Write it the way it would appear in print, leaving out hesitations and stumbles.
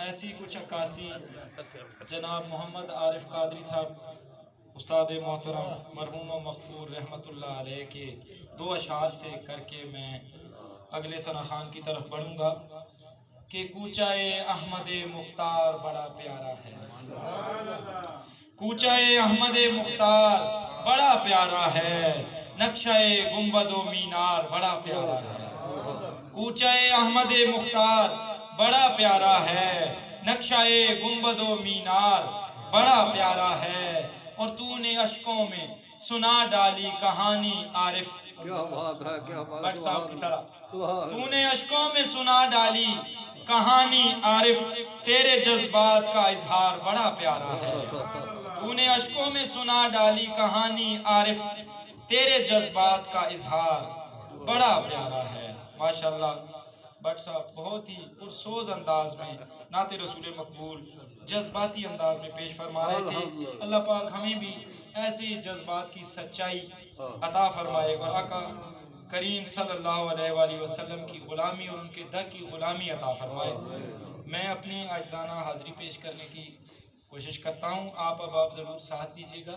ऐसी कुछ अक्कासी जनाब मोहम्मद आरिफ कादरी साहब उस्ताद मोहतरम मरहूम मक़बूल रहमतुल्लाह अलैह के दो अशार से करके मैं अगले सना खान की तरफ बढ़ूँगा कि कूचाए अहमद मुख्तार बड़ा प्यारा है। कूचाए अहमद मुख्तार बड़ा प्यारा है, नक्शाए गुंबदो मीनार बड़ा प्यारा है। कूचाए अहमद मुख्तार बड़ा प्यारा है, नक्शाए गुंबदो मीनार बड़ा प्यारा है। और तूने अशकों में सुना डाली कहानी आरिफ, क्या बात है, क्या बात है साहब की तरह। तूने अशकों में सुना डाली कहानी आरिफ, तेरे जज्बात का इजहार बड़ा प्यारा है। तूने अशकों में सुना डाली कहानी आरिफ, तेरे जज्बात का इजहार बड़ा प्यारा है। माशाल्लाह भट्ट साहब बहुत ही पुरसोज अंदाज में नाते रसूल मकबूल जज्बाती अंदाज में पेश फरमा रहे थे। अल्लाह पाक हमें भी ऐसी जज्बात की सच्चाई अता फरमाए और आका करीम सल्लल्लाहु अलैहि वसल्लम की ग़ुलामी और उनके दर की ग़ुलामी अता फरमाए। मैं अपनी आज़ाना हाज़िरी पेश करने की कोशिश करता हूँ, आप ज़रूर साथ दीजिएगा।